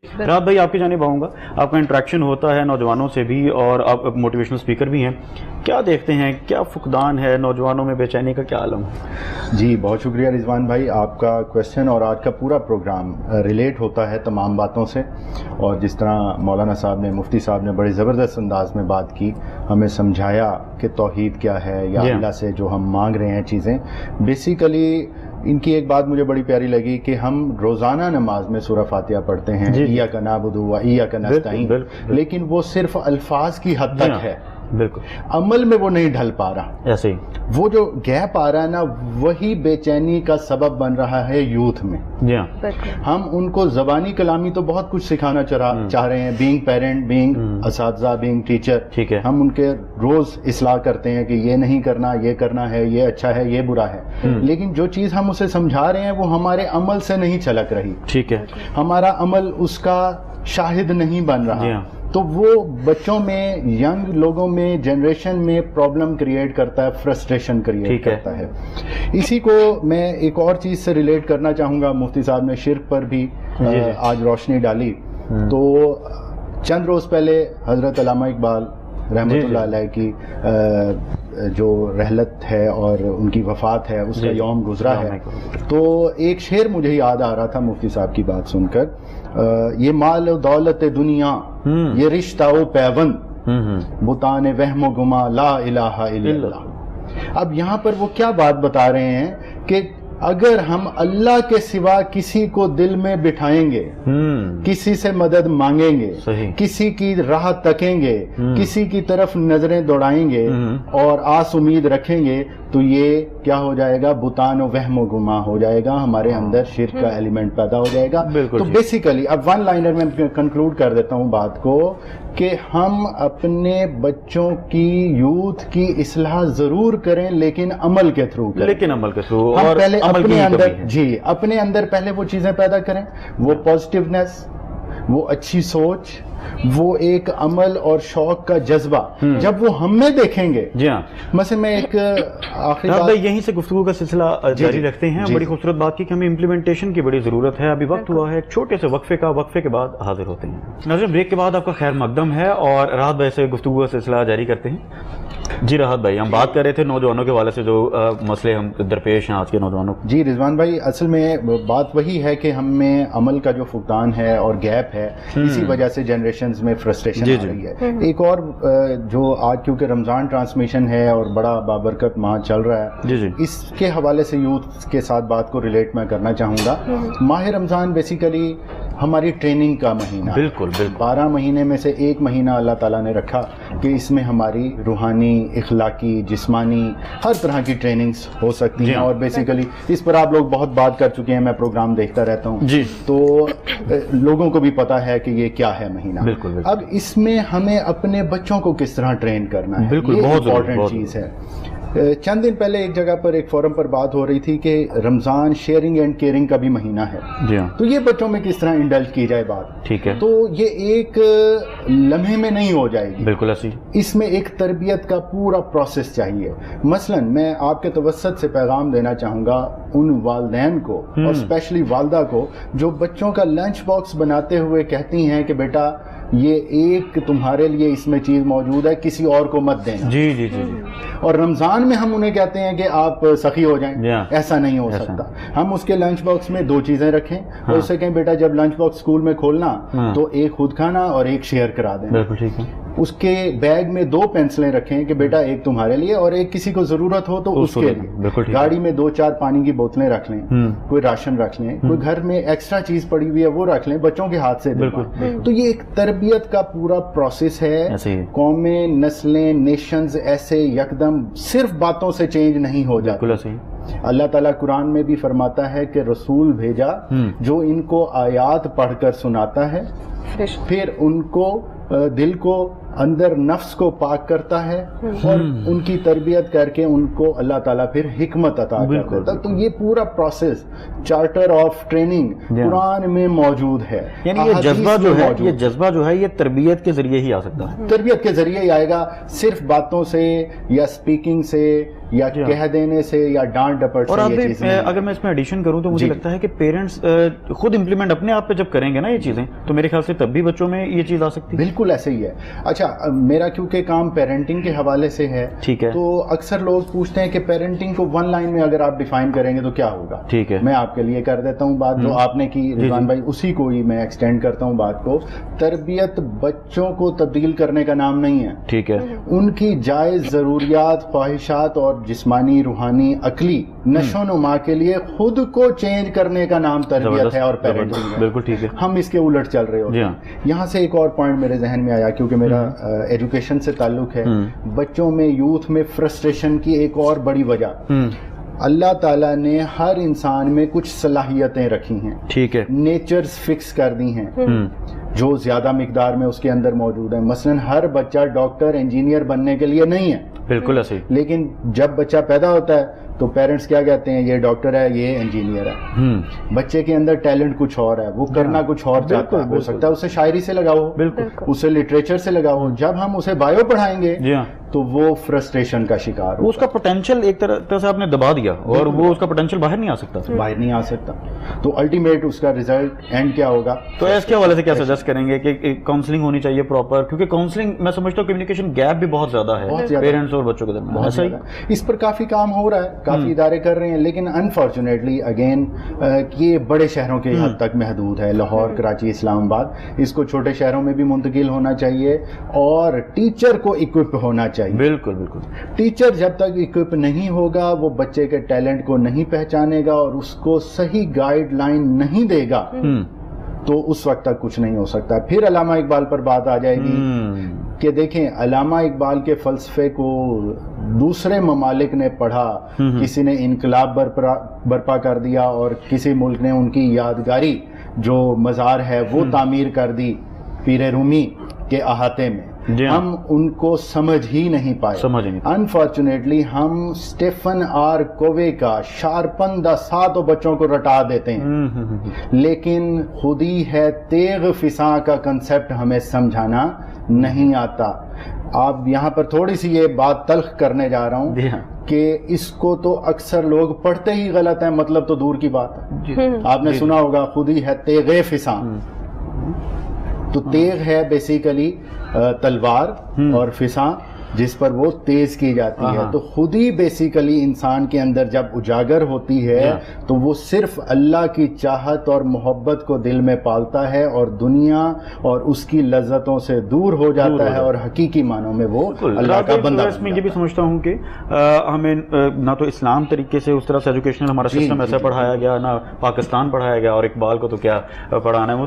राहत भाई, आपकी जानिब आऊँगा, आपका इंटरेक्शन होता है नौजवानों से भी और आप मोटिवेशनल स्पीकर भी हैं, क्या देखते हैं, क्या फुकदान है नौजवानों में, बेचैनी का क्या आलम है? जी बहुत शुक्रिया रिजवान भाई, आपका क्वेश्चन और आज का पूरा प्रोग्राम रिलेट होता है तमाम बातों से। और जिस तरह मौलाना साहब ने, मुफ्ती साहब ने बड़े ज़बरदस्त अंदाज में बात की, हमें समझाया कि तौहीद क्या है या अल्लाह से जो हम मांग रहे हैं चीज़ें, बेसिकली इनकी एक बात मुझे बड़ी प्यारी लगी कि हम रोज़ाना नमाज में सूरह फातिहा पढ़ते हैं, इय्याका नअबुदु व इय्याका नस्तईन, लेकिन वो सिर्फ अल्फाज की हद तक है, बिल्कुल अमल में वो नहीं ढल पा रहा। ऐसे ही वो जो गैप आ रहा है ना, वही बेचैनी का सबब बन रहा है यूथ में। जी हाँ, हम उनको ज़बानी कलामी तो बहुत कुछ सिखाना चाह रहे हैं, बीइंग पेरेंट, बीइंग असातिज़ा, बीइंग टीचर, ठीक है, हम उनके रोज इस्लाह करते हैं कि ये नहीं करना, ये करना है, ये अच्छा है, ये बुरा है, लेकिन जो चीज़ हम उसे समझा रहे हैं वो हमारे अमल से नहीं छलक रही, ठीक है, हमारा अमल उसका शाहिद नहीं बन रहा, तो वो बच्चों में, यंग लोगों में, जनरेशन में प्रॉब्लम क्रिएट करता है, फ्रस्ट्रेशन क्रिएट करता है। इसी को मैं एक और चीज़ से रिलेट करना चाहूँगा, मुफ्ती साहब ने शिर्क पर भी आज रोशनी डाली। तो चंद रोज़ पहले हज़रत अल्लामा इकबाल रहमतुल्लाह अलैह की जो रहलत है और उनकी वफ़ात है, उसका यौम गुजरा है। तो एक शेर मुझे याद आ रहा था मुफ्ती साहब की बात सुनकर, ये माल दौलत दुनिया, ये रिश्ता ओ पैवंद, बुताने वहमो गुमा ला इलाहा इल्लल्लाह। अब यहाँ पर वो क्या बात बता रहे हैं कि अगर हम अल्लाह के सिवा किसी को दिल में बिठाएंगे, किसी से मदद मांगेंगे, किसी की राह तकेंगे, किसी की तरफ नजरें दौड़ाएंगे और आस उम्मीद रखेंगे, तो ये क्या हो जाएगा, बुतान व वहम गुमा हो जाएगा, हमारे अंदर शिर्क का एलिमेंट पैदा हो जाएगा। तो बेसिकली अब वन लाइनर में कंक्लूड कर देता हूँ बात को कि हम अपने बच्चों की, यूथ की इस्लाह जरूर करें, लेकिन अमल के थ्रू करें, लेकिन अमल के थ्रू, हम और पहले अपने अंदर, जी अपने अंदर पहले वो चीजें पैदा करें, वो पॉजिटिवनेस, वो अच्छी सोच, वो एक अमल और शौक का जज्बा, जब वो हम में देखेंगे। जी हाँ, मसलन मैं एक आखिरी बात, यहीं से गुफ्तगू का सिलसिला जारी रखते हैं। बड़ी खूबसूरत बात की कि हमें इम्प्लीमेंटेशन की बड़ी जरूरत है। अभी वक्त हुआ है एक छोटे से वक्फे के बाद हाजिर होते हैं। नाज़रीन, ब्रेक के बाद आपका खैर मकदम है और राहत भाई से गुफ्तगू का सिलसिला जारी करते हैं। जी राहत भाई, हम बात कर रहे थे नौजवानों के वाले से जो मसले हम दरपेश हैं आज के नौजवानों को। जी रिजवान भाई, असल में बात वही है कि हम में अमल का जो फुकदान है और गैप है, इसी वजह से जनरेशंस में फ्रस्ट्रेशन आ रही है। एक और जो आज क्योंकि रमज़ान ट्रांसमिशन है और बड़ा बाबरकत माह चल रहा है, इसके हवाले से यूथ के साथ बात को रिलेट मैं करना चाहूँगा। माह रमज़ान बेसिकली हमारी ट्रेनिंग का महीना, बिल्कुल 12 महीने में से एक महीना अल्लाह ताला ने रखा कि इसमें हमारी रूहानी, इखलाकी, जिस्मानी हर तरह की ट्रेनिंग्स हो सकती हैं। और बेसिकली इस पर आप लोग बहुत बात कर चुके हैं, मैं प्रोग्राम देखता रहता हूँ, तो लोगों को भी पता है कि ये क्या है महीना। बिल्कुल। अब इसमें हमें अपने बच्चों को किस तरह ट्रेन करना है, बिल्कुल, ये बहुत इंपॉर्टेंट चीज़ है। चंद दिन पहले एक जगह पर, एक फोरम पर बात हो रही थी कि रमज़ान शेयरिंग एंड केयरिंग का भी महीना है। जी हाँ। तो ये बच्चों में किस तरह इंडल्ज की जाए बात, ठीक है, तो ये एक लम्हे में नहीं हो जाएगी, बिल्कुल ऐसी। इसमें एक तरबियत का पूरा प्रोसेस चाहिए। मसलन मैं आपके तवस्सुत से पैगाम देना चाहूँगा उन वालिदैन को और स्पेशली वालदा को जो बच्चों का लंच बॉक्स बनाते हुए कहती हैं कि बेटा ये एक तुम्हारे लिए इसमें चीज़ मौजूद है, किसी और को मत देना। जी। और रमज़ान में हम उन्हें कहते हैं कि आप सखी हो जाएं, ऐसा नहीं हो सकता। हम उसके लंच बॉक्स में 2 चीज़ें रखें और उससे कहें बेटा जब लंच बॉक्स स्कूल में खोलना तो एक खुद खाना और एक शेयर करा दें। बिल्कुल ठीक है। उसके बैग में 2 पेंसिलें रखें कि बेटा एक तुम्हारे लिए और एक किसी को जरूरत हो तो उसके लिए। गाड़ी में 2-4 पानी की बोतलें रख लें, कोई राशन रख लें, कोई घर में एक्स्ट्रा चीज पड़ी हुई है वो रख लें, बच्चों के हाथ से दिलवाएं। तो ये एक तरबियत का पूरा प्रोसेस है। कौमें, नस्लें, नेशंस ऐसे यकदम सिर्फ बातों से चेंज नहीं हो जाते। अल्लाह ताला कुरान में भी फरमाता है कि रसूल भेजा जो इनको आयात पढ़कर सुनाता है, फिर उनको दिल को, अंदर नफ्स को पाक करता है और उनकी तरबियत करके उनको अल्लाह ताला फिर हिकमत अता करता है। तो ये पूरा process, charter of training Quran में मौजूद है। यानी ये जज्बा जो है ये तरबियत के जरिए ही आ सकता है। तरबियत के जरिए ही आएगा, सिर्फ बातों से या स्पीकिंग से یا کہہ دینے سے یا ڈانٹ ڈپٹ سے یہ چیزیں. اگر میں اس میں ایڈیشن کروں تو مجھے لگتا ہے کہ پیرنٹس خود امپلیمنٹ اپنے آپ پہ جب کریں گے نا یہ چیزیں تو میرے خیال سے تب بھی بچوں میں یہ چیز آ سکتی ہے. بالکل ایسے ہی ہے. اچھا میرا کیونکہ کام پیرنٹنگ کے حوالے سے ہے تو اکثر لوگ پوچھتے ہیں کہ پیرنٹنگ کو ون لائن میں اگر آپ ڈیفائن کریں گے تو کیا ہوگا. ٹھیک ہے, میں آپ کے لیے کر دیتا ہوں بات جو آپ نے کی رضوان بھائی, اسی کو ہی میں ایکسٹینڈ کرتا ہوں بات کو. تربیت بچوں کو تبدیل کرنے کا نام نہیں ہے. ٹھیک ہے, ان کی جائز ضروریات, خواہشات اور جسمانی, روحانی, عقلی نشو نما کے لیے خود کو چینج کرنے کا نام تربیت ہے اور پیرنٹنگ ہے. بالکل ٹھیک ہے. ہم اس کے الٹ چل رہے ہوتے ہیں. یہاں سے ایک اور پوائنٹ میرے ذہن میں آیا کیونکہ میرا ایجوکیشن سے تعلق ہے. بچوں میں, یوتھ میں فرسٹریشن کی ایک اور بڑی وجہ, اللہ تعالیٰ نے ہر انسان میں کچھ صلاحیتیں رکھی ہیں. ٹھیک ہے, نیچرز فکس کر دی ہیں جو زیادہ مقدار میں اس کے اندر موجود ہیں. مثلا ہر بچہ ڈاکٹر, انجینئر بننے کے لیے نہیں ہے. بالکل ایسے. لیکن جب بچہ پیدا ہوتا ہے تو پیرنٹس کیا کہتے ہیں, یہ ڈاکٹر ہے, یہ انجینئر ہے. بچے کے اندر ٹیلنٹ کچھ اور ہے, وہ کرنا کچھ اور چاہتا ہے. ہو سکتا ہے اسے شاعری سے لگاؤ, اسے لٹریچر سے لگاؤ. جب ہم اسے بایو پڑھائیں گے تو وہ فرسٹریشن کا شکار ہو. اس کا پوٹینشیل ایک طرح سے آپ نے دبا دیا اور وہ اس کا پوٹینشیل باہر نہیں آ سکتا. باہر نہیں آ سکتا. تو الٹیمیٹ اس کا ریزلٹ اینڈ کیا ہوگا. تو اس کے حوالے سے کیا سجیسٹ کریں گے کہ کاؤنسلنگ ہونی چاہیے پراپر, کیونکہ کاؤنسلنگ میں سمجھتا ہوں کمیونیکیشن گیپ بھی بہت زیادہ ہے پیرنٹس اور بچوں کے درمیان. ایسا ہی اس پر کافی کام ہو رہا ہے, کافی ادارے کر رہے ہیں, لیکن انفارچونیٹلی اگین یہ بڑے شہروں کے حد تک محدود ہے. لاہور, کراچی, اسلام آباد, اس کو چھوٹے شہروں میں بھی منتقل ہونا چاہیے اور ٹیچر کو اکوپ ہونا چاہیے. بالکل بالکل. ٹیچر جب تک اکوپ نہیں ہوگا وہ بچے کے ٹیلنٹ کو نہیں پہچانے گا اور اس کو صحیح گائیڈ لائن نہیں دے گا تو اس وقت تک کچھ نہیں ہو سکتا. پھر علامہ اقبال پر بات آ جائے گی کہ دیکھیں علامہ اقبال کے فلسفے کو دوسرے ممالک نے پڑھا, کسی نے انقلاب برپا کر دیا اور کسی ملک نے ان کی یادگاری جو مزار ہے وہ تعمیر کر دی پیر رومی کے احاطے میں. ہم ان کو سمجھ ہی نہیں پائے. انفارچونیٹلی ہم اسٹیفن آر کووے کا شارپن دا ساتوں بچوں کو رٹا دیتے ہیں, لیکن خودی ہے تیغ فساں کا کنسپٹ ہمیں سمجھانا نہیں آتا. آپ یہاں پر تھوڑی سی یہ بات تلخ کرنے جا رہا ہوں کہ اس کو تو اکثر لوگ پڑھتے ہی غلط ہیں, مطلب تو دور کی بات ہے. آپ نے سنا ہوگا خودی ہے تیغ فساں, تو تیغ ہے بیسیکلی تلوار اور فساں جس پر وہ تیز کی جاتی ہے. تو خود ہی بیسیکلی انسان کے اندر جب اجاگر ہوتی ہے تو وہ صرف اللہ کی چاہت اور محبت کو دل میں پالتا ہے اور دنیا اور اس کی لذتوں سے دور ہو جاتا ہے اور حقیقی معنوں میں وہ اللہ کا بندہ. میں یہ بھی سمجھتا ہوں کہ ہمیں نہ تو اسلام طریقے سے اس طرح سے ایجوکیشنل ہمارا سسٹم ایسا پڑھایا گیا, نہ پاکستان پڑھایا گیا, اور اقبال کو تو کیا پڑھانا ہے.